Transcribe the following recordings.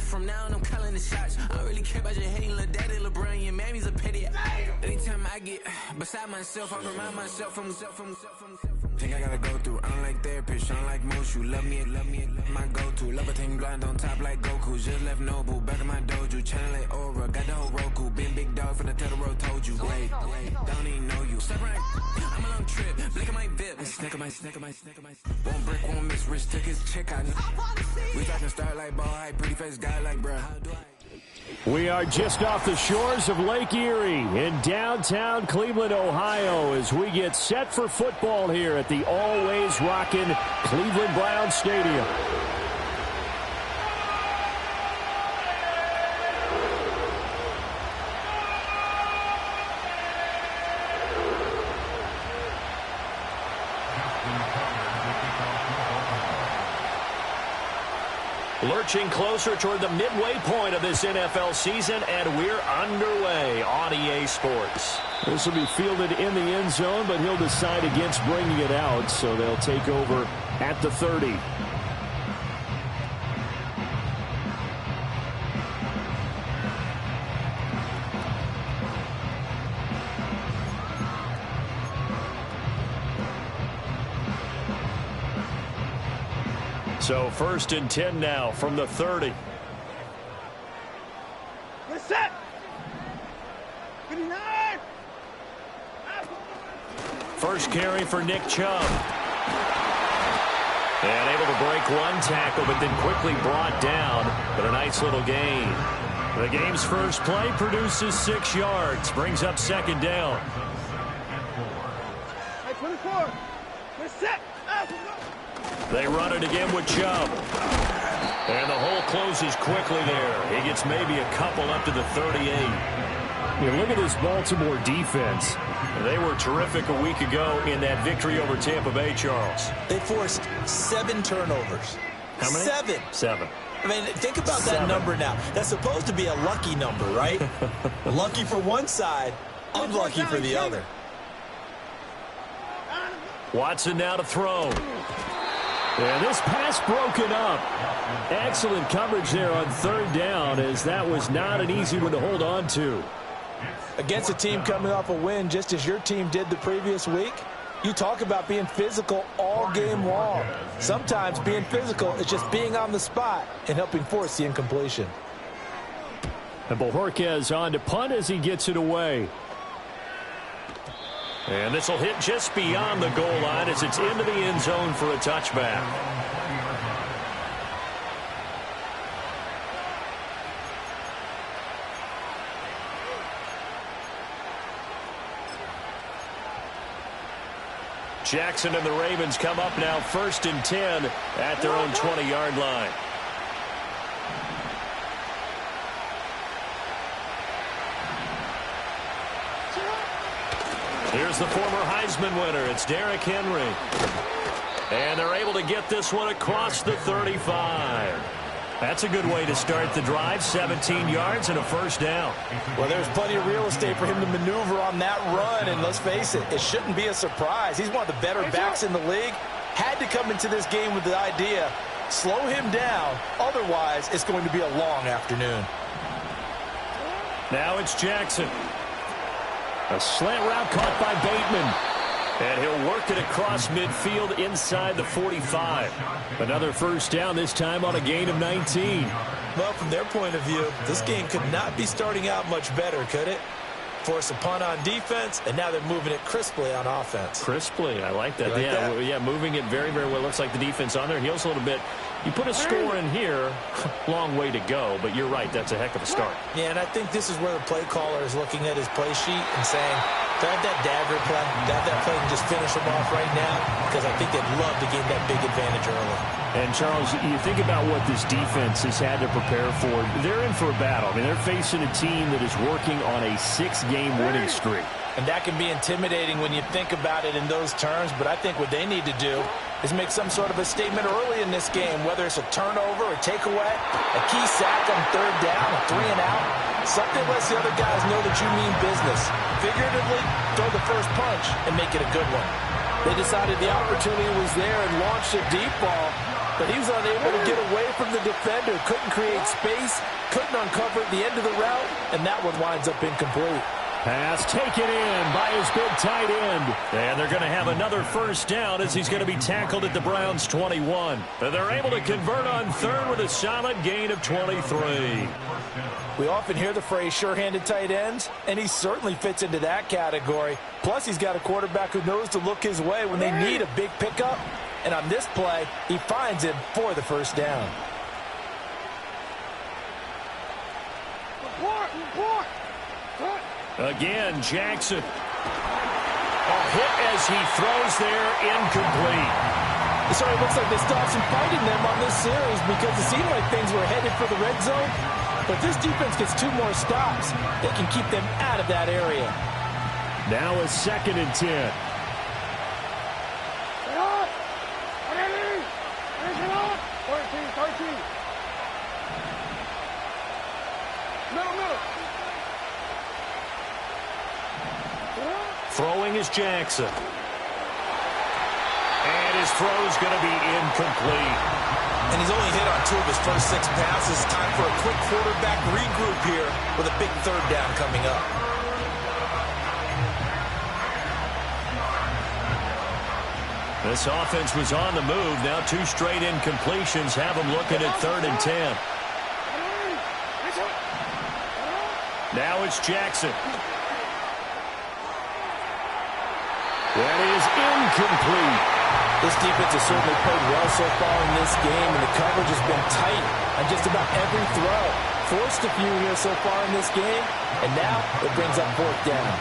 from now on, I'm calling the shots. I don't really care about your hating, little daddy, LeBron, your mammy's a petty. Anytime I get beside myself, I remind myself from. Think I gotta go through. I don't like therapists, I don't like most. You love me, my go-to. Love a thing blind on top like Goku. Just left Noble, back in my dojo. Channel like Aura, got the whole Roku. Been big dog from the Totoro, told you. Wait, don't even know you. Step right, I'm a long trip. Blink of my VIP. Snack of my. One brick, one miss. Rich took his check out. We talking start like ball high, pretty face guy like bruh. How do I? We are just off the shores of Lake Erie in downtown Cleveland, Ohio, as we get set for football here at the always rockin' Cleveland Browns Stadium. Lurching closer toward the midway point of this NFL season, and we're underway on EA Sports. This will be fielded in the end zone, but he'll decide against bringing it out, so they'll take over at the 30. So 1st and 10 now from the 30. We're set. First carry for Nick Chubb. And able to break one tackle, but then quickly brought down. But a nice little gain. The game's first play produces 6 yards. Brings up 2nd down. 24. We're set. They run it again with Chubb. And the hole closes quickly there. He gets maybe a couple up to the 38. You look at this Baltimore defense. They were terrific a week ago in that victory over Tampa Bay, Charles. They forced 7 turnovers. How many? 7. I mean, think about that number now. That's supposed to be a lucky number, right? Lucky for one side, unlucky for the other. Watson now to throw. And this pass broken up. Excellent coverage there on 3rd down, as that was not an easy one to hold on to. Against a team coming off a win just as your team did the previous week, you talk about being physical all game long. Sometimes being physical is just being on the spot and helping force the incompletion. And Bojorquez on to punt as he gets it away. And this will hit just beyond the goal line as it's into the end zone for a touchback. Jackson and the Ravens come up now 1st and 10 at their own 20-yard line. Here's the former Heisman winner. It's Derrick Henry. And they're able to get this one across the 35. That's a good way to start the drive. 17 yards and a 1st down. Well, there's plenty of real estate for him to maneuver on that run. And let's face it, it shouldn't be a surprise. He's one of the better backs in the league. Had to come into this game with the idea, slow him down. Otherwise, it's going to be a long afternoon. Now it's Jackson. A slant route caught by Bateman. And he'll work it across midfield inside the 45. Another 1st down, this time on a gain of 19. Well, from their point of view, this game could not be starting out much better, could it? Force a punt on defense, and now they're moving it crisply on offense. Crisply, I like that. Yeah, moving it very, very well. Looks like the defense on there heals a little bit. You put a score in here, long way to go, but you're right, that's a heck of a start. Yeah, and I think this is where the play caller is looking at his play sheet and saying, do I have that dagger play? Do I have that play and just finish them off right now? Because I think they'd love to gain that big advantage early. And, Charles, you think about what this defense has had to prepare for. They're in for a battle. I mean, they're facing a team that is working on a 6-game winning streak. And that can be intimidating when you think about it in those terms, but I think what they need to do is make some sort of a statement early in this game, whether it's a turnover, a takeaway, a key sack on 3rd down, a 3-and-out, something lets the other guys know that you mean business. Figuratively, throw the first punch and make it a good one. They decided the opportunity was there and launched a deep ball, but he was unable to get away from the defender, couldn't create space, couldn't uncover the end of the route, and that one winds up incomplete. Pass taken in by his big tight end. And they're going to have another first down as he's going to be tackled at the Browns' 21. And they're able to convert on third with a solid gain of 23. We often hear the phrase sure-handed tight ends, and he certainly fits into that category. Plus, he's got a quarterback who knows to look his way when they need a big pickup. And on this play, he finds him for the first down. Report. Again, Jackson. A hit as he throws there, incomplete. So it looks like they stopped some fighting them on this series because it seemed like things were headed for the red zone. But this defense gets 2 more stops. They can keep them out of that area. Now a 2nd and 10. Throwing is Jackson. And his throw is going to be incomplete. And he's only hit on 2 of his first 6 passes. Time for a quick quarterback regroup here with a big 3rd down coming up. This offense was on the move. Now 2 straight incompletions have them looking at 3rd and 10. Now it's Jackson. That is incomplete. This defense has certainly played well so far in this game, and the coverage has been tight on just about every throw. Forced a few here so far in this game, and now it brings up 4th down.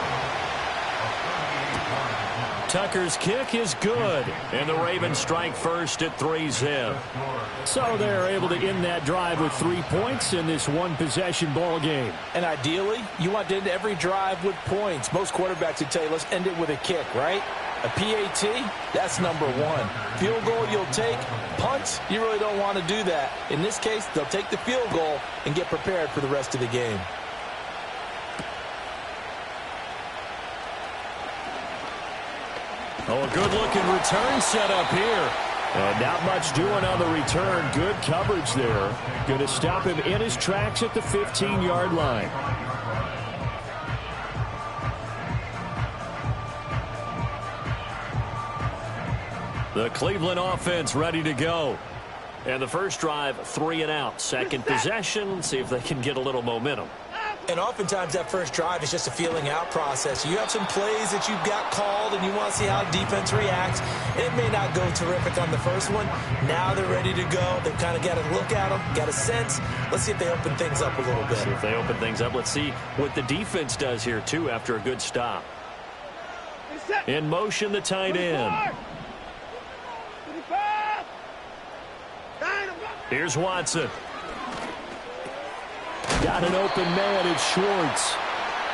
Tucker's kick is good, and the Ravens strike first at 3-zip. So they're able to end that drive with 3 points in this one-possession ball game. And ideally, you want to end every drive with points. Most quarterbacks would tell you, let's end it with a kick, right? A PAT, that's number 1. Field goal you'll take. Punts, you really don't want to do that. In this case, they'll take the field goal and get prepared for the rest of the game. Oh, a good-looking return set up here. And not much doing on the return. Good coverage there. Going to stop him in his tracks at the 15-yard line. The Cleveland offense ready to go. And the first drive, 3 and out. Second possession, see if they can get a little momentum. And oftentimes that first drive is just a feeling out process. You have some plays that you've got called and you want to see how defense reacts. It may not go terrific on the first one. Now they're ready to go. They've kind of got to look at them, got a sense. Let's see if they open things up a little bit. See if they open things up. Let's see what the defense does here, too, after a good stop. In motion, the tight end. Here's Watson. Got an open man, it's Schwartz.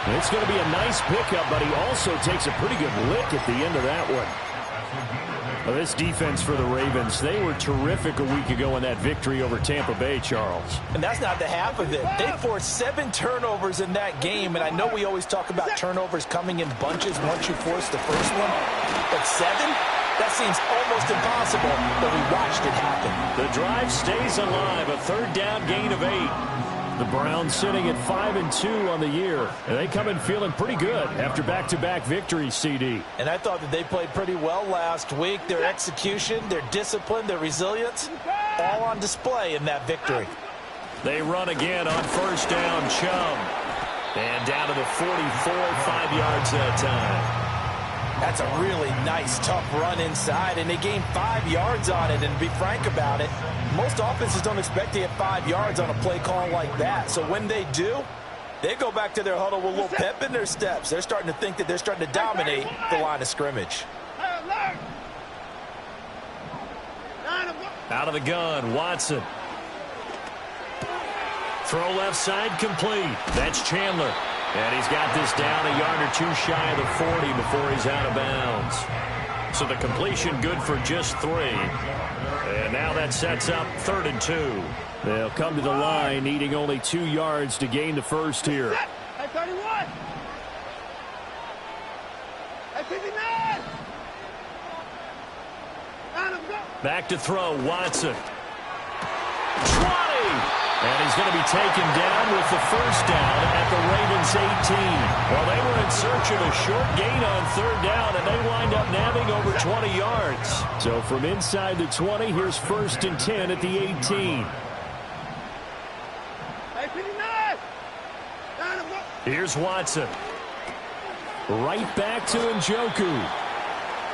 And it's going to be a nice pickup, but he also takes a pretty good lick at the end of that one. Well, this defense for the Ravens, they were terrific a week ago in that victory over Tampa Bay, Charles. And that's not the half of it. They forced 7 turnovers in that game, and I know we always talk about turnovers coming in bunches once you force the first one. But 7? That seems almost impossible, but we watched it happen. The drive stays alive, a 3rd down gain of 8. The Browns sitting at 5-2 on the year, and they come in feeling pretty good after back-to-back victories, CD. And I thought that they played pretty well last week. Their execution, their discipline, their resilience, all on display in that victory. They run again on first down, Chubb. And down to the 44, 5 yards that time. That's a really nice, tough run inside, and they gained 5 yards on it. And to be frank about it, most offenses don't expect to get 5 yards on a play call like that. So when they do, they go back to their huddle with a little pep in their steps. They're starting to think that they're starting to dominate the line of scrimmage. Out of the gun, Watson. Throw left side complete. That's Chandler. And he's got this down a yard or 2 shy of the 40 before he's out of bounds. So the completion good for just 3. And now that sets up 3rd and 2. They'll come to the line needing only 2 yards to gain the first here. At 31. At 59. Back to throw, Watson. 20! And he's going to be taken down with the first down at the Ravens 18. Well, they were in search of a short gain on third down, and they wind up nabbing over 20 yards. So from inside the 20, here's 1st and 10 at the 18. Here's Watson. Right back to Njoku.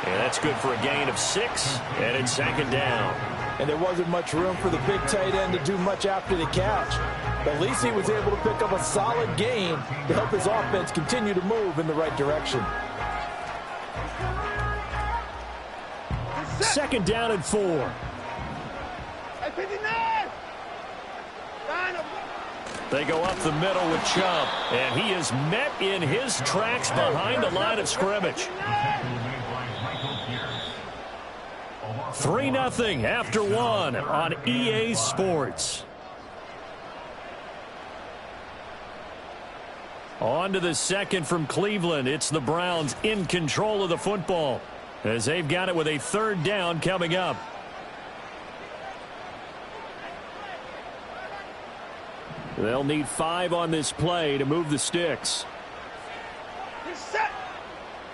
And that's good for a gain of 6, and it's 2nd down. And there wasn't much room for the big tight end to do much after the catch. But at least he was able to pick up a solid gain to help his offense continue to move in the right direction. 2nd down and 4. They go up the middle with Chubb, and he is met in his tracks behind the line of scrimmage. 3-0 after 1 on EA Sports. On to the second from Cleveland. It's the Browns in control of the football as they've got it with a 3rd down coming up. They'll need 5 on this play to move the sticks. Set.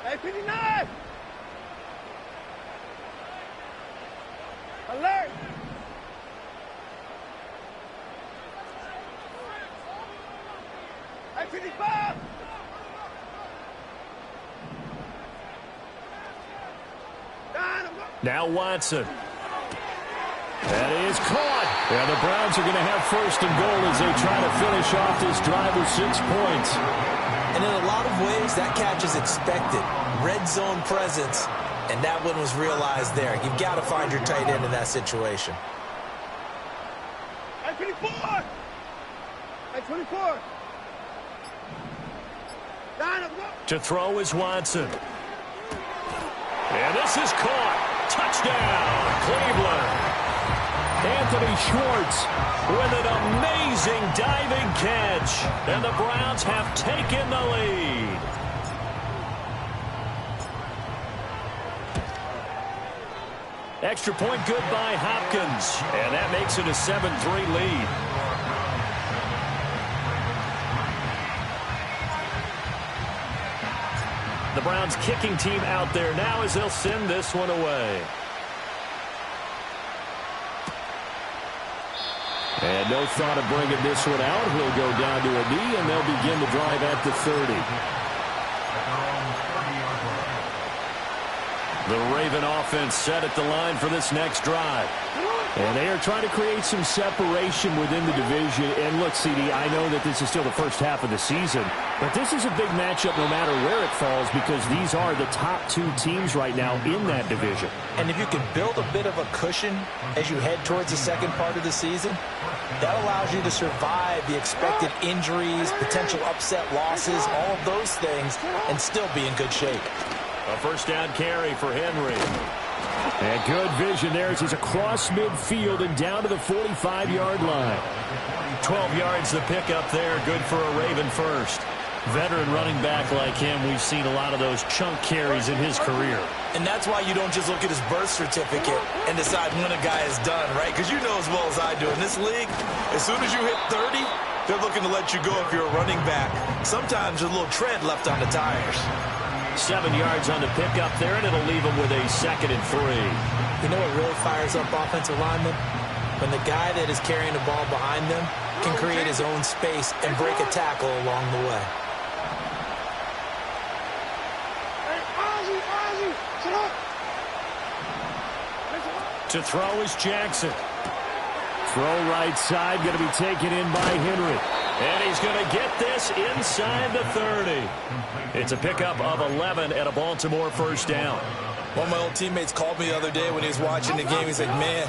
59. Alert. Hey, 55. Now Watson. That is caught. And the Browns are going to have 1st and goal as they try to finish off this drive with 6 points. And in a lot of ways, that catch is expected. Red zone presence, and that one was realized there. You've got to find your tight end in that situation. Hey, 24. Hey, 24. To throw is Watson. And this is caught. Touchdown, Cleveland. Anthony Schwartz with an amazing diving catch. And the Browns have taken the lead. Extra point good by Hopkins. And that makes it a 7-3 lead. The Browns kicking team out there now as they'll send this one away. And no thought of bringing this one out. He'll go down to a knee, and they'll begin the drive at the 30. The Raven offense set at the line for this next drive. And they are trying to create some separation within the division. And look, CD, I know that this is still the first half of the season, but this is a big matchup no matter where it falls because these are the top 2 teams right now in that division. And if you can build a bit of a cushion as you head towards the second part of the season, that allows you to survive the expected injuries, potential upset losses, all of those things, and still be in good shape. A 1st down carry for Henry. And good vision there as he's across midfield and down to the 45-yard line. 12 yards the pickup there. Good for a Raven first. Veteran running back like him, we've seen a lot of those chunk carries in his career. And that's why you don't just look at his birth certificate and decide when a guy is done, right? Because you know as well as I do, in this league, as soon as you hit 30, they're looking to let you go if you're a running back. Sometimes there's a little tread left on the tires. 7 yards on the pickup there, and it'll leave him with a 2nd and 3. You know what really fires up offensive linemen? When the guy that is carrying the ball behind them can create his own space and break a tackle along the way. To throw is Jackson. Throw right side, going to be taken in by Henry. And he's going to get this inside the 30. It's a pickup of 11 and a Baltimore 1st down. One of my old teammates called me the other day when he was watching the game. He's like, man,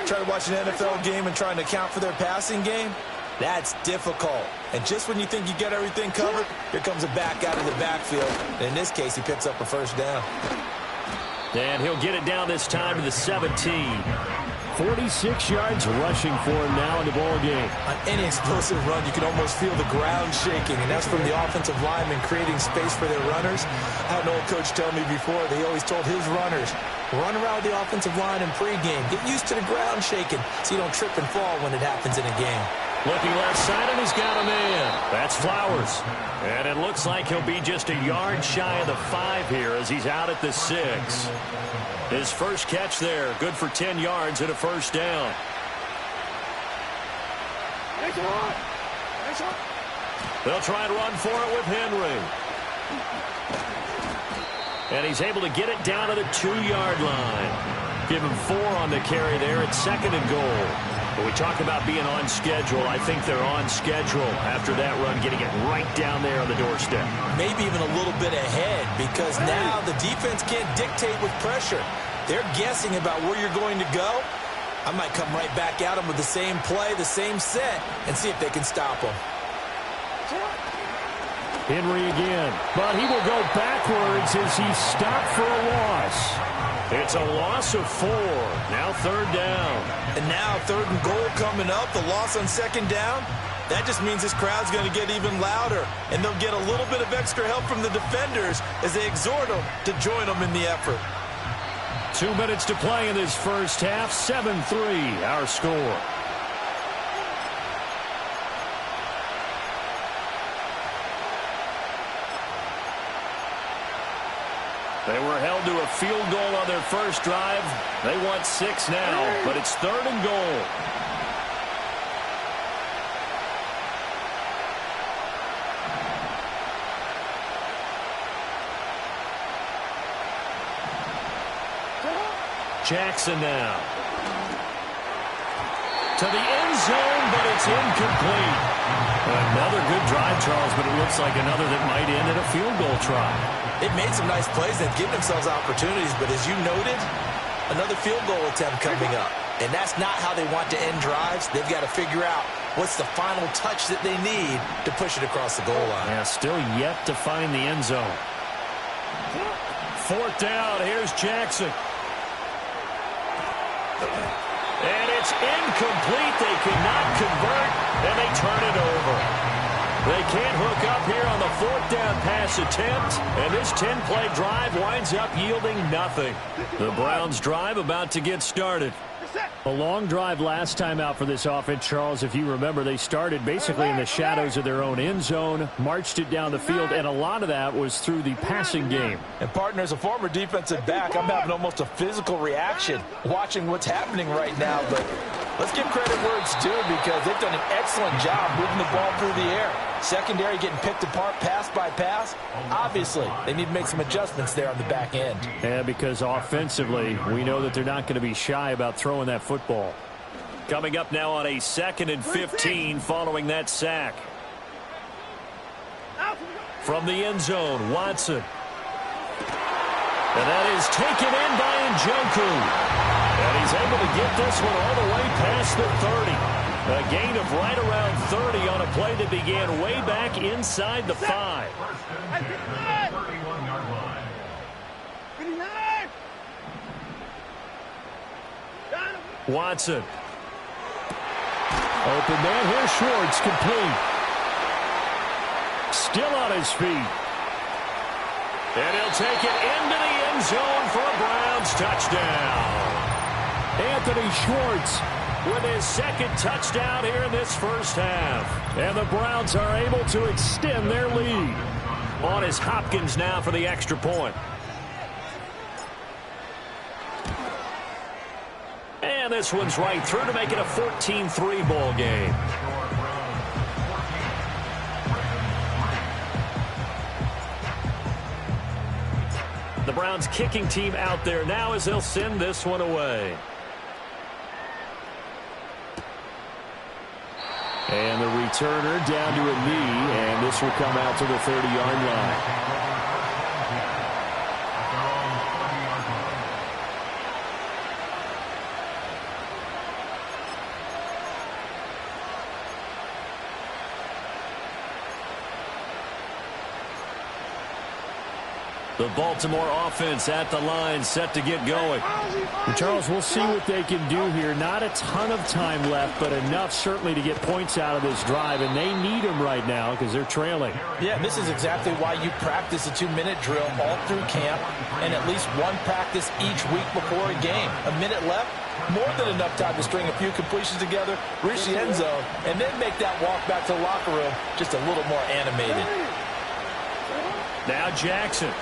trying to watch an NFL game and trying to account for their passing game? That's difficult. And just when you think you get everything covered, here comes a back out of the backfield. And in this case, he picks up a 1st down. And he'll get it down this time to the 17. 46 yards rushing for him now in the ball game. On any explosive run, you can almost feel the ground shaking, and that's from the offensive linemen creating space for their runners. I had an old coach tell me before, they always told his runners, Run around with the offensive line in pregame. Get used to the ground shaking so you don't trip and fall when it happens in a game. Looking left side, and he's got him in. That's Flowers. And it looks like he'll be just a yard shy of the 5 here as he's out at the 6. His first catch there, good for 10 yards and a first down. They'll try and run for it with Henry. And he's able to get it down to the 2-yard line. Give him 4 on the carry there at 2nd and goal. But we talk about being on schedule. I think they're on schedule after that run, getting it right down there on the doorstep. Maybe even a little bit ahead because now the defense can't dictate with pressure. They're guessing about where you're going to go. I might come right back at them with the same play, the same set, and see if they can stop them. Henry again, but he will go backwards as he's stopped for a loss. It's a loss of 4. Now 3rd down. And now 3rd and goal coming up. The loss on 2nd down. That just means this crowd's going to get even louder. And they'll get a little bit of extra help from the defenders as they exhort them to join them in the effort. 2 minutes to play in this first half. 7-3 our score. They were held to a field goal on their first drive. They want 6 now, but it's 3rd and goal. Jackson now. To the end zone, but it's incomplete. Another good drive, Charles, but it looks like another that might end in a field goal try. They've made some nice plays. They've given themselves opportunities, but as you noted, another field goal attempt coming up. And that's not how they want to end drives. They've got to figure out what's the final touch that they need to push it across the goal line. Yeah, still yet to find the end zone. 4th down. Here's Jackson. And it's incomplete. They cannot convert, and they turn it over. They can't hook up here on the 4th down pass attempt, and this 10-play drive winds up yielding nothing. The Browns' drive about to get started. A long drive last time out for this offense, Charles. If you remember, they started basically in the shadows of their own end zone, marched it down the field, and a lot of that was through the passing game. And, partner, as a former defensive back, I'm having almost a physical reaction watching what's happening right now. But let's give credit where it's due because they've done an excellent job moving the ball through the air. Secondary getting picked apart pass by pass. Obviously, they need to make some adjustments there on the back end. Yeah, because offensively, we know that they're not going to be shy about throwing that football. Coming up now on a 2nd and 15 following that sack. From the end zone, Watson. And that is taken in by Njoku. And he's able to get this one all the way past the 30. A gain of right around 30 on a play that began way back inside the 5. Watson. Open man. Here's Schwartz, complete. Still on his feet. And he'll take it into the end zone for a Browns touchdown. Anthony Schwartz with his 2nd touchdown here in this first half. And the Browns are able to extend their lead. On is Hopkins now for the extra point. And this one's right through to make it a 14-3 ball game. The Browns kicking team out there now as they'll send this one away. And the returner down to a knee, and this will come out to the 30-yard line. The Baltimore offense at the line, set to get going. And Charles, we'll see what they can do here. Not a ton of time left, but enough certainly to get points out of this drive, and they need them right now because they're trailing. Yeah, this is exactly why you practice a 2-minute drill all through camp and at least one practice each week before a game. A minute left, more than enough time to string a few completions together, reach the end zone, and then make that walk back to the locker room just a little more animated. Now Jackson.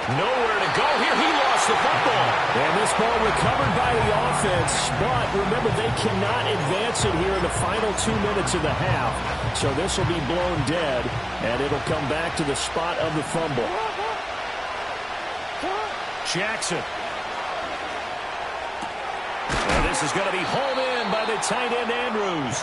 Nowhere to go here. He lost the football. And this ball recovered by the offense. But remember, they cannot advance it here in the final 2 minutes of the half. So this will be blown dead, and it'll come back to the spot of the fumble. Jackson. And this is going to be hauled in by the tight end, Andrews.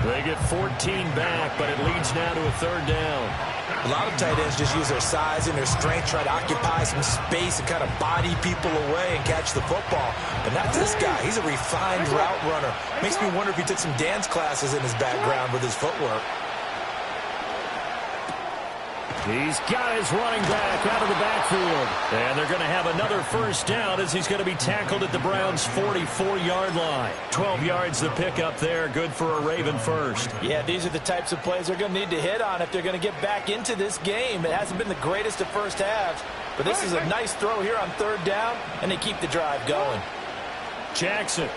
They get 14 back, but it leads now to a 3rd down. A lot of tight ends just use their size and their strength, try to occupy some space and kind of body people away and catch the football. But not this guy. He's a refined route runner. Makes me wonder if he took some dance classes in his background with his footwork. He's got his running back out of the backfield. And they're going to have another 1st down as he's going to be tackled at the Browns' 44-yard line. 12 yards the pickup there. Good for a Raven first. Yeah, these are the types of plays they're going to need to hit on if they're going to get back into this game. It hasn't been the greatest of first halves, but this is a nice throw here on 3rd down, and they keep the drive going. Jackson.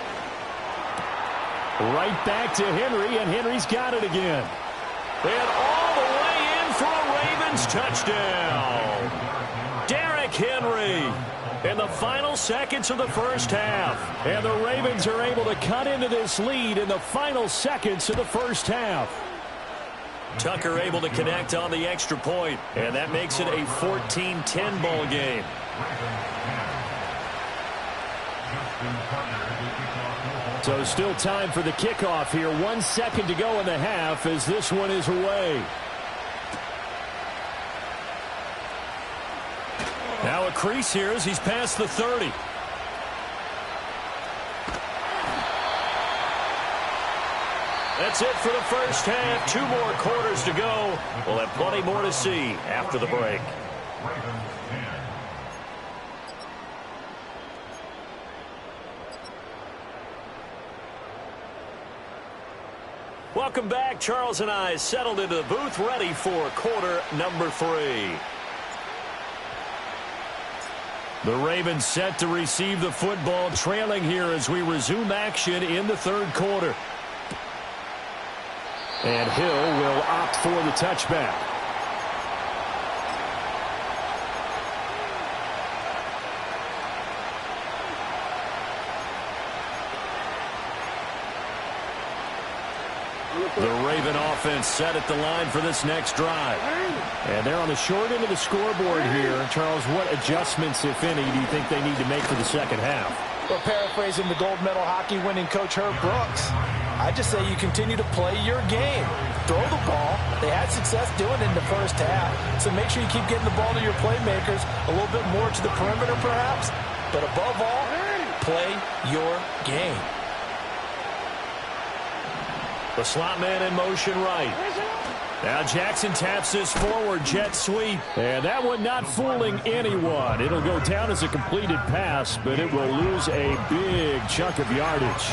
Right back to Henry, and Henry's got it again. And all the way in for a Ravens touchdown. Derrick Henry in the final seconds of the 1st half. And the Ravens are able to cut into this lead in the final seconds of the 1st half. Tucker able to connect on the extra point, and that makes it a 14-10 ball game. So still time for the kickoff here. 1 second to go in the half as this one is away. Now a crease here as he's past the 30. That's it for the 1st half. 2 more quarters to go. We'll have plenty more to see after the break. Welcome back. Charles and I settled into the booth, ready for quarter number 3. The Ravens set to receive the football, trailing here as we resume action in the 3rd quarter. And Hill will opt for the touchback. The Raven offense set at the line for this next drive. And they're on the short end of the scoreboard here. Charles, what adjustments, if any, do you think they need to make for the 2nd half? Well, paraphrasing the gold medal hockey winning coach Herb Brooks, I just say you continue to play your game. Throw the ball. They had success doing it in the 1st half. So make sure you keep getting the ball to your playmakers, a little bit more to the perimeter perhaps. But above all, play your game. The slot man in motion right. Now Jackson taps this forward jet sweep. And that one not fooling anyone. It'll go down as a completed pass, but it will lose a big chunk of yardage.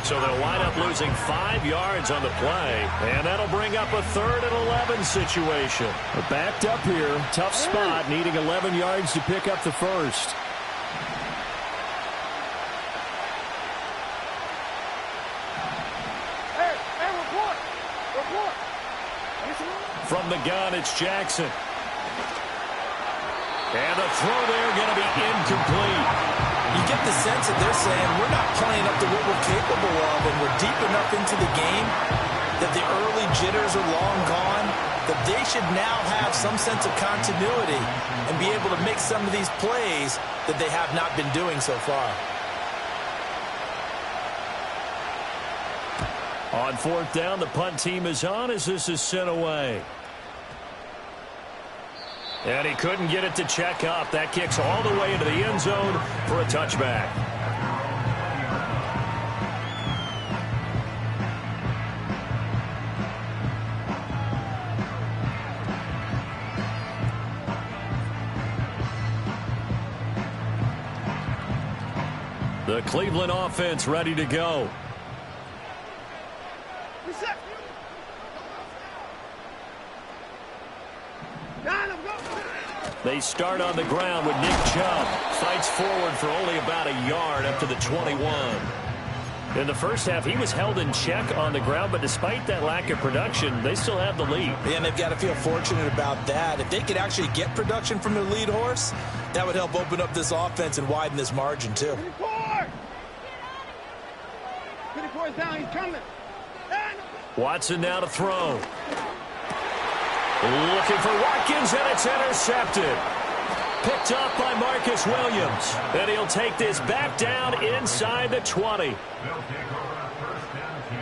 So they'll wind up losing 5 yards on the play. And that'll bring up a 3rd and 11 situation. We're backed up here. Tough spot, needing 11 yards to pick up the 1st. From the gun, it's Jackson. And the throw there going to be incomplete. You get the sense that they're saying we're not playing up to what we're capable of, and we're deep enough into the game that the early jitters are long gone, that they should now have some sense of continuity and be able to make some of these plays that they have not been doing so far. On 4th down, the punt team is on as this is sent away. And he couldn't get it to check up. That kicks all the way into the end zone for a touchback. The Cleveland offense ready to go. Reset. They start on the ground with Nick Chubb. Fights forward for only about a yard up to the 21. In the first half, he was held in check on the ground, but despite that lack of production, they still have the lead. And they've got to feel fortunate about that. If they could actually get production from their lead horse, that would help open up this offense and widen this margin, too. 24! 24 is down, he's coming. Watson now to throw. Looking for Watkins, and it's intercepted. Picked up by Marcus Williams. And he'll take this back down inside the 20. They'll take over at first and 10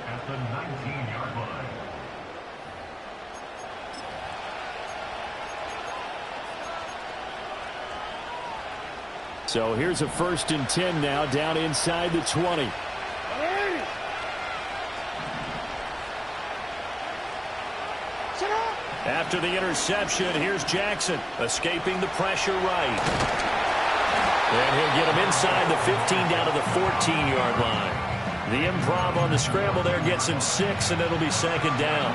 at the 19-yard line. So here's a 1st and 10 now, down inside the 20. After the interception, here's Jackson, escaping the pressure right. And he'll get him inside the 15 down to the 14-yard line. The improv on the scramble there gets him 6, and it'll be 2nd down.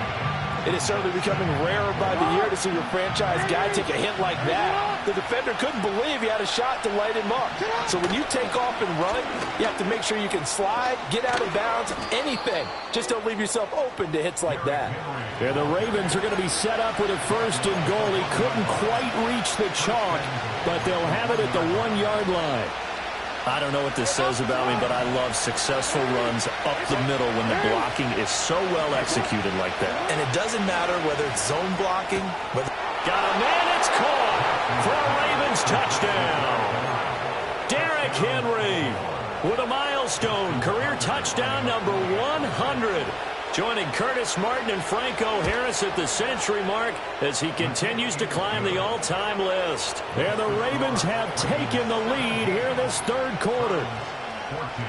It is certainly becoming rarer by the year to see your franchise guy take a hit like that. The defender couldn't believe he had a shot to light him up. So when you take off and run, you have to make sure you can slide, get out of bounds, anything. Just don't leave yourself open to hits like that. Yeah, the Ravens are going to be set up with a 1st and goal. He couldn't quite reach the chalk, but they'll have it at the 1-yard line. I don't know what this says about me, but I love successful runs up the middle when the blocking is so well executed like that. And it doesn't matter whether it's zone blocking. Got a man, it's caught for a Ravens touchdown. Derrick Henry with a milestone career touchdown number 100. Joining Curtis Martin and Franco Harris at the century mark as he continues to climb the all-time list. And the Ravens have taken the lead here in this 3rd quarter. 14.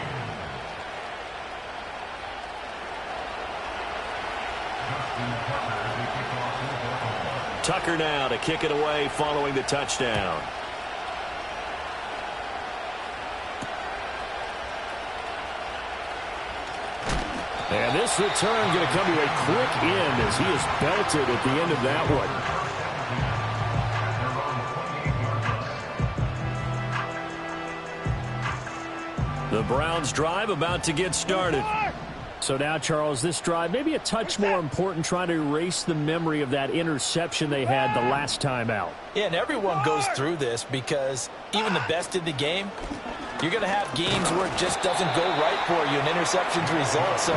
Tucker now to kick it away following the touchdown. And this return going to come to a quick end as he is belted at the end of that one. The Browns drive about to get started. So now, Charles, this drive maybe a touch more important, trying to erase the memory of that interception they had the last time out. Yeah, and everyone goes through this because even the best in the game, you're going to have games where it just doesn't go right for you and interceptions result. So,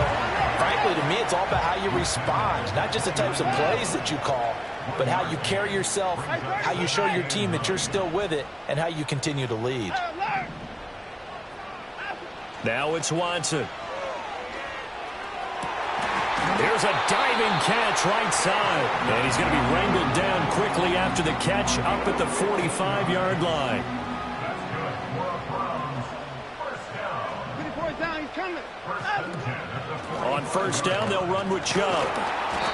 frankly, to me, it's all about how you respond, not just the types of plays that you call, but how you carry yourself, how you show your team that you're still with it, and how you continue to lead. Now it's Watson. Here's a diving catch right side. And he's going to be wrangled down quickly after the catch up at the 45-yard line. On 1st down, they'll run with Chubb.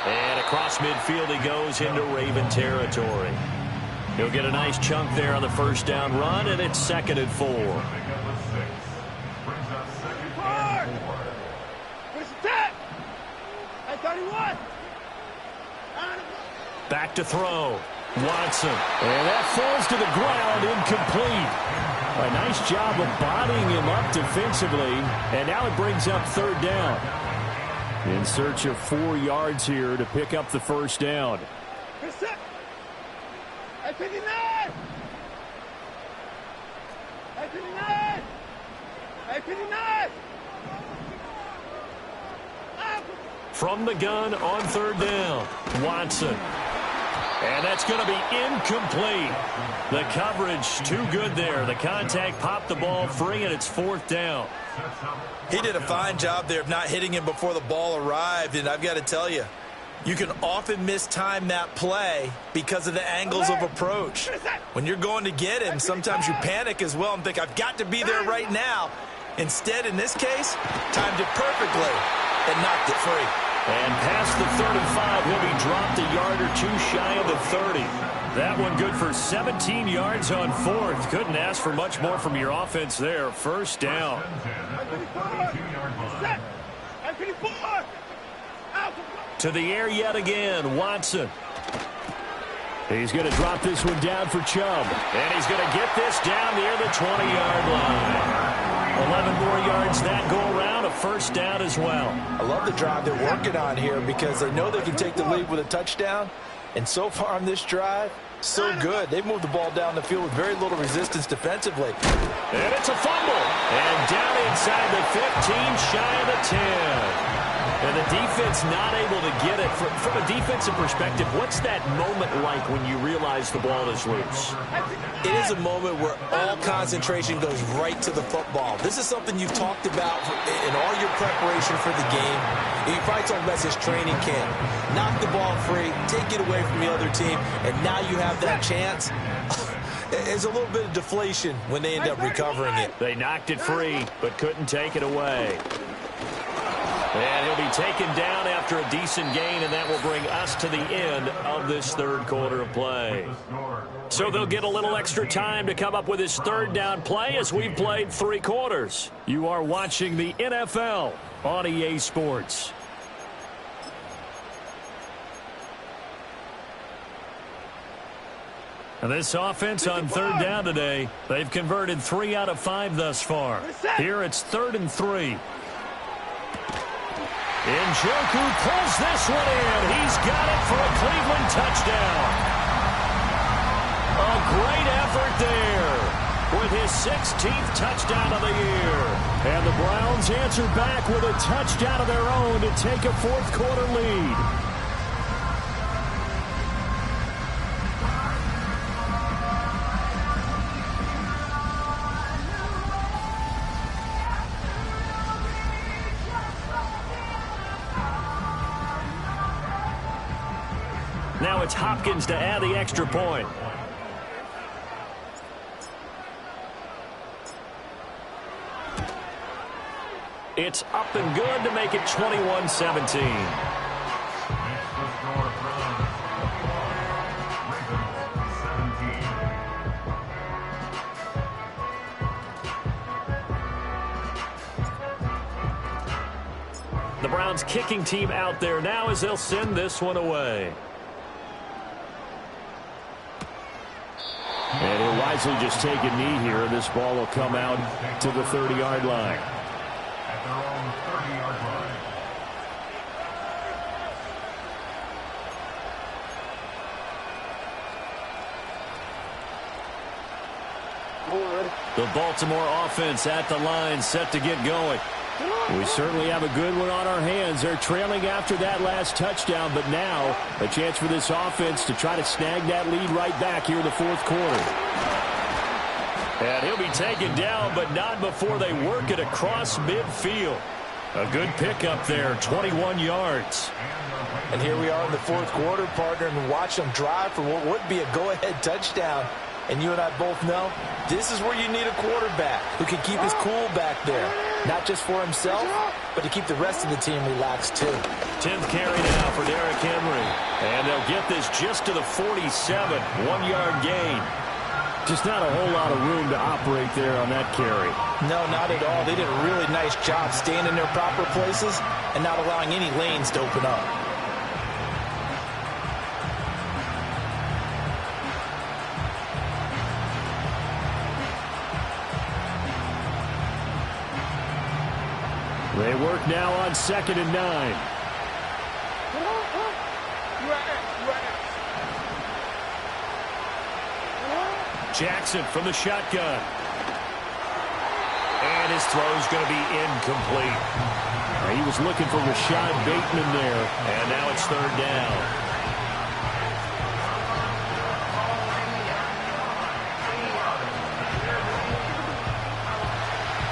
And across midfield he goes into Raven territory. He'll get a nice chunk there on the 1st down run, and it's 2nd and 4. Back to throw. Watson. And that falls to the ground, incomplete. A nice job of bodying him up defensively. And now it brings up 3rd down. In search of 4 yards here to pick up the 1st down. From the gun on 3rd down, Watson. And that's going to be incomplete. The coverage too good there. The contact popped the ball free, and it's 4th down. He did a fine job there of not hitting him before the ball arrived, and I've got to tell you, you can often mistime that play because of the angles of approach. When you're going to get him, sometimes you panic as well and think, I've got to be there right now. Instead, in this case, timed it perfectly and knocked it free. And past the 35, he'll be dropped a yard or two shy of the 30. That one good for 17 yards on fourth. Couldn't ask for much more from your offense there. First down. To the air yet again, Watson. He's going to drop this one down for Chubb. And he's going to get this down near the 20-yard line. 11 more yards that go around, a first down as well. I love the drive they're working on here because they know they can take the lead with a touchdown. And so far on this drive, so good. They've moved the ball down the field with very little resistance defensively. And it's a fumble. And down inside the 15, shy of the 10. And the defense not able to get it. From a defensive perspective, what's that moment like when you realize the ball is loose? It is a moment where all concentration goes right to the football. This is something you've talked about in all your preparation for the game. You probably talked about this training camp. Knock the ball free, take it away from the other team, and now you have that chance. There's a little bit of deflation when they end up recovering it. They knocked it free, but couldn't take it away. And he'll be taken down after a decent gain, and that will bring us to the end of this third quarter of play. So they'll get a little extra time to come up with his third down play as we've played 3 quarters. You are watching the NFL on EA Sports. And this offense on third down today, they've converted 3 out of 5 thus far. Here it's 3rd and 3. Njoku pulls this one in. He's got it for a Cleveland touchdown. A great effort there with his 16th touchdown of the year. And the Browns answer back with a touchdown of their own to take a fourth quarter lead. Now it's Hopkins to add the extra point. It's up and good to make it 21-17. The Browns kicking team out there now as they'll send this one away. And he'll wisely just take a knee here. This ball will come out to the 30-yard line. At their own 30-yard line. The Baltimore offense at the line, set to get going. We certainly have a good one on our hands. They're trailing after that last touchdown, but now a chance for this offense to try to snag that lead right back here in the fourth quarter. And he'll be taken down, but not before they work it across midfield. A good pickup there, 21 yards. And here we are in the fourth quarter, partner, and watch them drive for what would be a go-ahead touchdown. And you and I both know this is where you need a quarterback who can keep his cool back there. Not just for himself, but to keep the rest of the team relaxed too. 10th carry now for Derrick Henry. And they'll get this just to the 47, 1-yard gain. Just not a whole lot of room to operate there on that carry. No, not at all. They did a really nice job staying in their proper places and not allowing any lanes to open up. They work now on 2nd and 9. Jackson from the shotgun. And his throw's going to be incomplete. He was looking for Rashad Bateman there. And now it's 3rd down.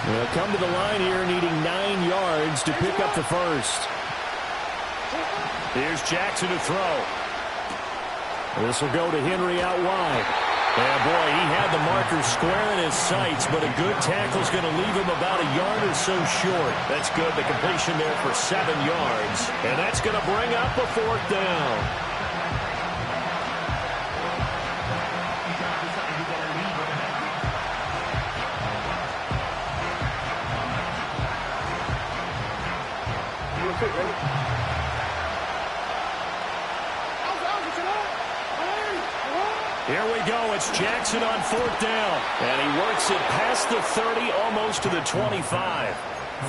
They'll come to the line here needing 9 yards to pick up the first. Here's Jackson to throw. This will go to Henry out wide. And boy, he had the marker square in his sights, but a good tackle's going to leave him about a yard or so short. That's good. The completion there for 7 yards. And that's going to bring up a 4th down. feet, ready? Here we go. It's Jackson on 4th down. And he works it past the 30, almost to the 25.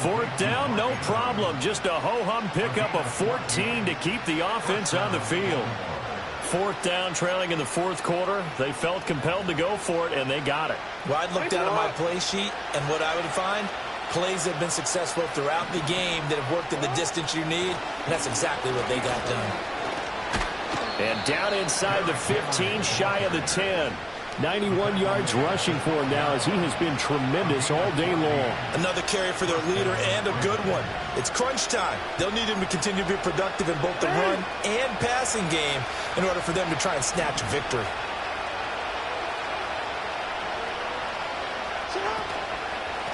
4th down, no problem. Just a ho-hum pickup of 14 to keep the offense on the field. 4th down, trailing in the 4th quarter. They felt compelled to go for it, and they got it. Well, I'd look down at my play sheet, and what I would find, plays that have been successful throughout the game that have worked in the distance you need, and that's exactly what they got done. And down inside the 15, shy of the 10. 91 yards rushing for him now as he has been tremendous all day long. Another carry for their leader and a good one. It's crunch time. They'll need him to continue to be productive in both the run and passing game in order for them to try and snatch a victory.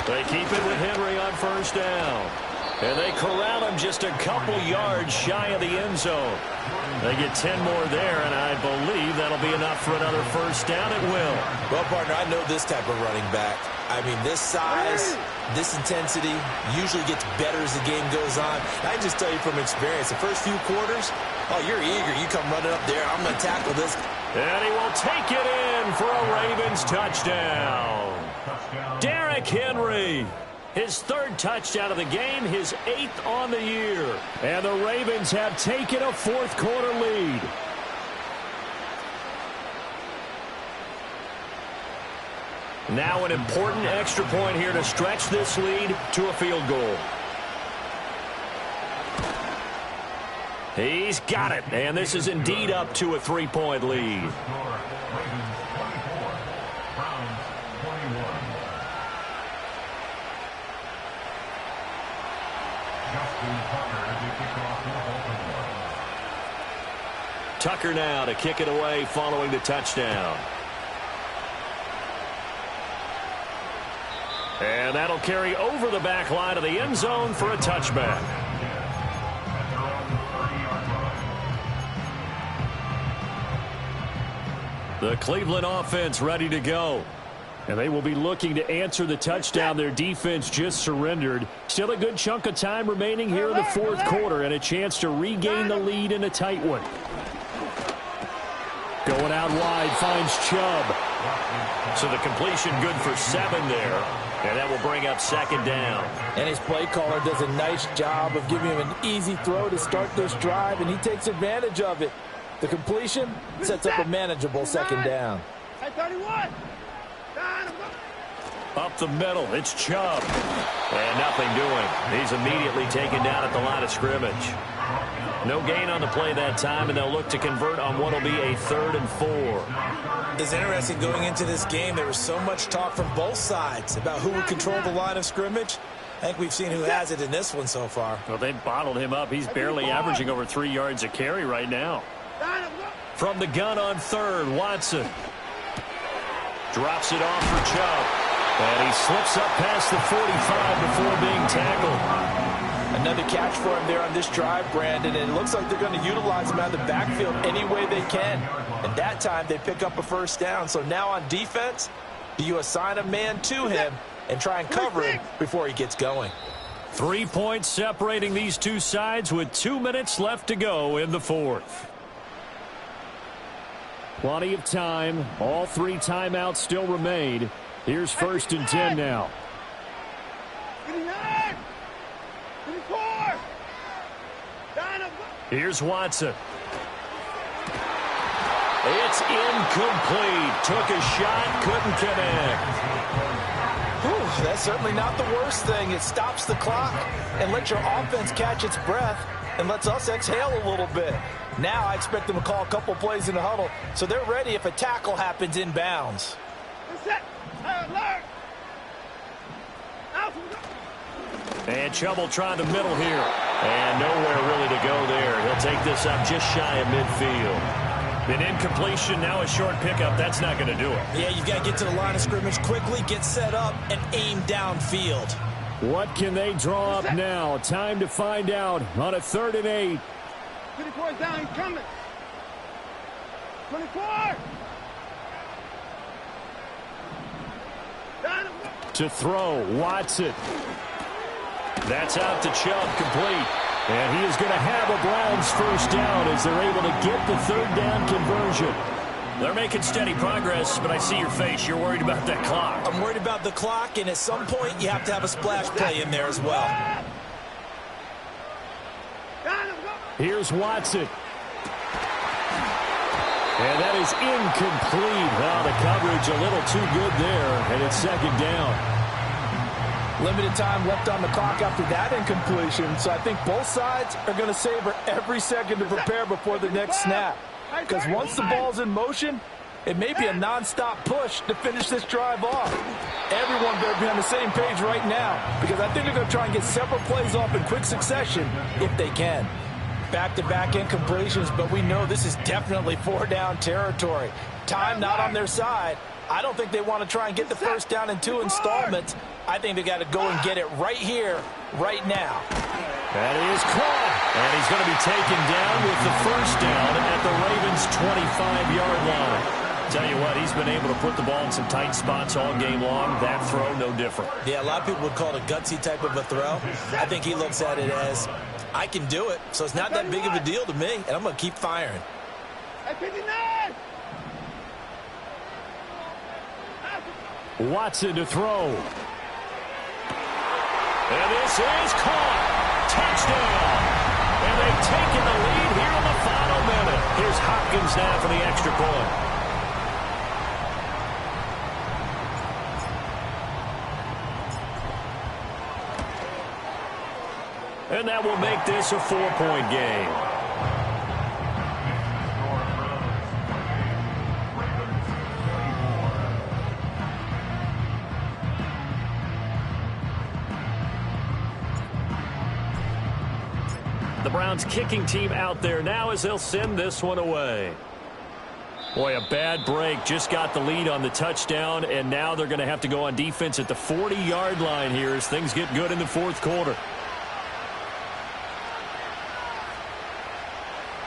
They keep it with Henry on 1st down. And they corral him just a couple yards shy of the end zone. They get 10 more there, and I believe that'll be enough for another 1st down. It will. Well, partner, I know this type of running back. I mean, this size, this intensity usually gets better as the game goes on. I can just tell you from experience, the first few quarters, oh, you're eager. You come running up there. I'm going to tackle this. And he will take it in for a Ravens touchdown. Derrick Henry. His 3rd touchdown of the game, his 8th on the year. And the Ravens have taken a 4th quarter lead. Now an important extra point here to stretch this lead to a field goal. He's got it, and this is indeed up to a 3-point lead. Tucker now to kick it away following the touchdown. And that'll carry over the back line of the end zone for a touchback. The Cleveland offense ready to go. And they will be looking to answer the touchdown their defense just surrendered. Still a good chunk of time remaining here in the 4th quarter and a chance to regain the lead in a tight one. Going out wide, finds Chubb. So the completion good for 7 there. And that will bring up 2nd down. And his play caller does a nice job of giving him an easy throw to start this drive, and he takes advantage of it. The completion sets up a manageable 2nd down. At 31. Up the middle, it's Chubb. And nothing doing. He's immediately taken down at the line of scrimmage. No gain on the play that time, and they'll look to convert on what will be a 3rd and 4. It's interesting going into this game. There was so much talk from both sides about who would control the line of scrimmage. I think we've seen who has it in this one so far. Well, they bottled him up. He's barely averaging over 3 yards a carry right now. From the gun on 3rd, Watson. Drops it off for Chubb. And he slips up past the 45 before being tackled. Another catch for him there on this drive, Brandon, and it looks like they're going to utilize him out of the backfield any way they can. And that time they pick up a 1st down. So now on defense, do you assign a man to him and try and cover him before he gets going? 3 points separating these two sides with 2 minutes left to go in the 4th. Plenty of time. All 3 timeouts still remain. Here's 1st and 10 now. 39. 34. Here's Watson. It's incomplete. Took a shot, couldn't connect. Whew, that's certainly not the worst thing. It stops the clock and lets your offense catch its breath and lets us exhale a little bit. Now I expect them to call a couple plays in the huddle so they're ready if a tackle happens inbounds. And Chubb will try the middle here. And nowhere really to go there. He'll take this up just shy of midfield. An incompletion, now a short pickup. That's not going to do it. Yeah, you've got to get to the line of scrimmage quickly, get set up, and aim downfield. What can they draw up now? Time to find out on a 3rd and 8. 24 down, he's coming. 24. To throw, Watson. That's out to Chubb, complete. And he is going to have a Browns first down as they're able to get the third down conversion. They're making steady progress, but I see your face. You're worried about that clock. I'm worried about the clock, and at some point you have to have a splash play in there as well. Here's Watson. And that is incomplete. Well, the coverage a little too good there, and it's second down. Limited time left on the clock after that incompletion, so I think both sides are going to savor every second to prepare before the next snap. Because once the ball's in motion, it may be a non-stop push to finish this drive off. Everyone better be on the same page right now, because I think they're going to try and get several plays off in quick succession if they can. Back-to-back incompletions, but we know this is definitely four-down territory. Time not on their side. I don't think they want to try and get the first down in 2 installments. I think they got to go and get it right here, right now. That is caught. And he's going to be taken down with the first down at the Ravens' 25-yard line. Tell you what, he's been able to put the ball in some tight spots all game long. That throw, no different. Yeah, a lot of people would call it a gutsy type of a throw. I think he looks at it as, I can do it, so it's not that big of a deal to me, and I'm going to keep firing. Watson to throw. And this is caught. Touchdown. And they've taken the lead here in the final minute. Here's Hopkins now for the extra point. And that will make this a 4-point game. The Browns kicking team out there now as they'll send this one away. Boy, a bad break. Just got the lead on the touchdown, and now they're going to have to go on defense at the 40-yard line here as things get good in the fourth quarter.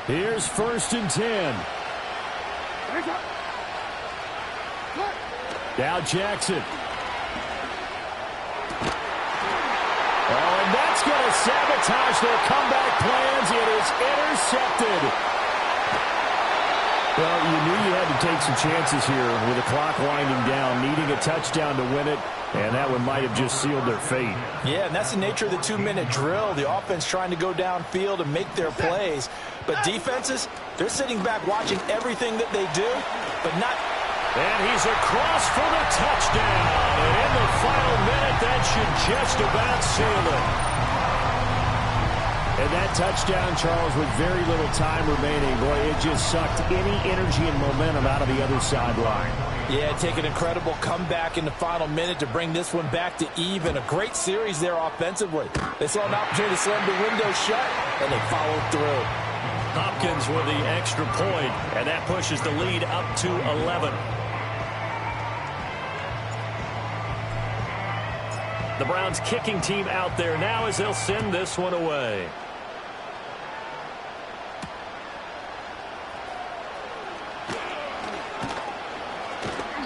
Here's 1st and 10. Now Jackson. Oh, and that's going to sabotage their comeback plans. It is intercepted. Well, you knew you had to take some chances here with the clock winding down, needing a touchdown to win it, and that one might have just sealed their fate. Yeah, and that's the nature of the 2-minute drill. The offense trying to go downfield and make their plays. But defenses, they're sitting back watching everything that they do, but not. And he's across for the touchdown. And in the final minute, that should just about seal it. And that touchdown, Charles, with very little time remaining, boy, it just sucked any energy and momentum out of the other sideline. Yeah, take an incredible comeback in the final minute to bring this one back to even. A great series there offensively. They saw an opportunity to slam the window shut, and they followed through. Hopkins with the extra point, and that pushes the lead up to 11. The Browns kicking team out there now as they'll send this one away.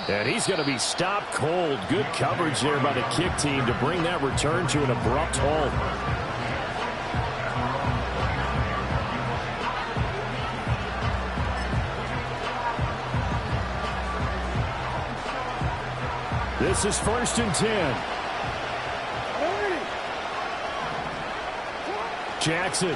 And he's going to be stopped cold. Good coverage there by the kick team to bring that return to an abrupt halt. This is 1st and 10. Jackson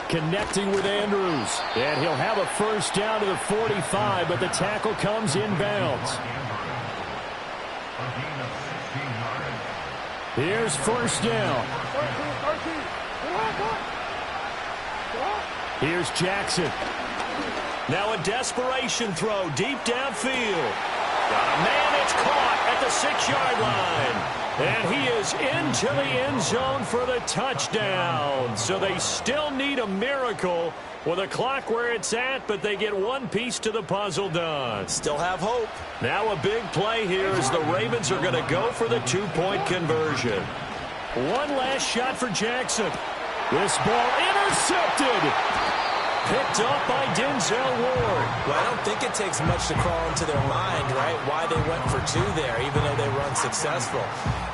connecting with Andrews. And he'll have a first down to the 45, but the tackle comes inbounds. Here's 1st down. Here's Jackson. Now a desperation throw deep downfield. Got a man, it's caught at the 6-yard line. And he is into the end zone for the touchdown. So they still need a miracle with a clock where it's at, but they get one piece to the puzzle done. Still have hope. Now a big play here as the Ravens are going to go for the 2-point conversion. One last shot for Jackson. This ball intercepted. picked up by Denzel Ward. Well, I don't think it takes much to crawl into their mind, right, why they went for two there, even though they were unsuccessful.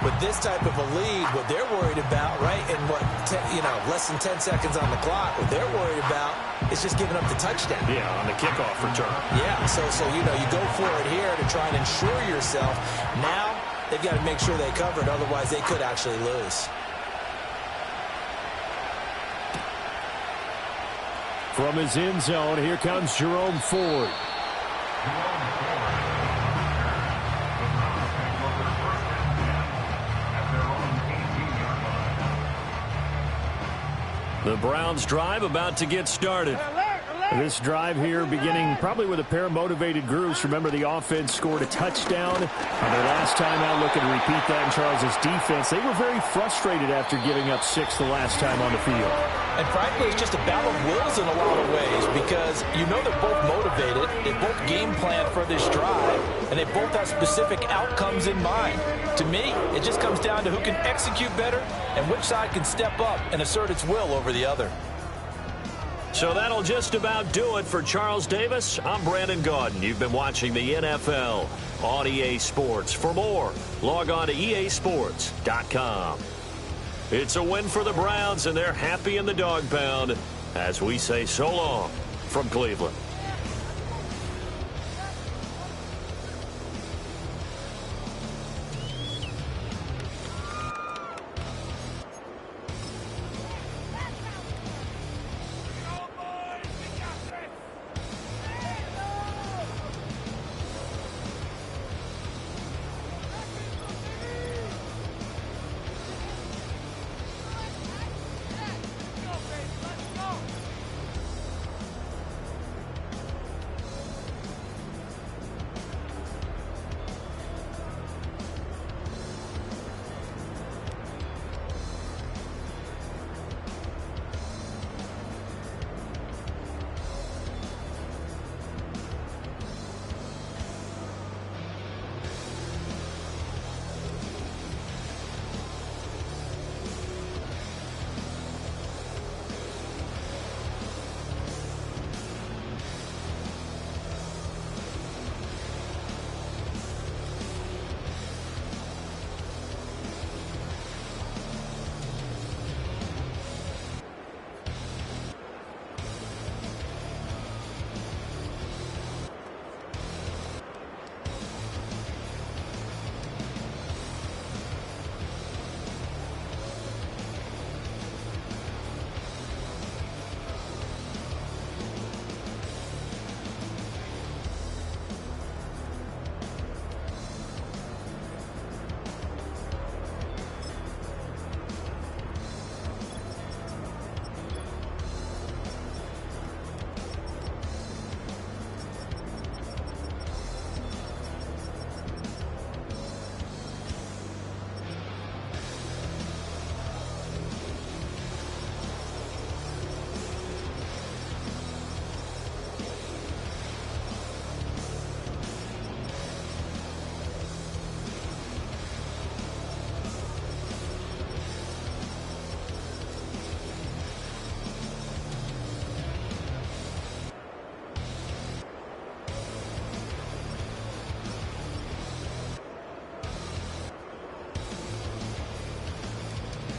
With this type of a lead, what they're worried about, right, and less than 10 seconds on the clock, what they're worried about is just giving up the touchdown. Yeah, on the kickoff return. Yeah, so you go for it here to try and ensure yourself. Now they've got to make sure they cover it, otherwise they could actually lose. From his end zone, here comes Jerome Ford. The Browns drive about to get started. This drive here beginning probably with a pair of motivated groups. Remember, the offense scored a touchdown on their last time out. Looking to repeat that in Charles' defense. They were very frustrated after giving up 6 the last time on the field. And frankly, it's just a battle of wills in a lot of ways because they're both motivated. They both game plan for this drive, and they both have specific outcomes in mind. To me, it just comes down to who can execute better and which side can step up and assert its will over the other. So that'll just about do it for Charles Davis. I'm Brandon Gaudin. You've been watching the NFL on EA Sports. For more, log on to easports.com. It's a win for the Browns, and they're happy in the dog pound as we say so long from Cleveland.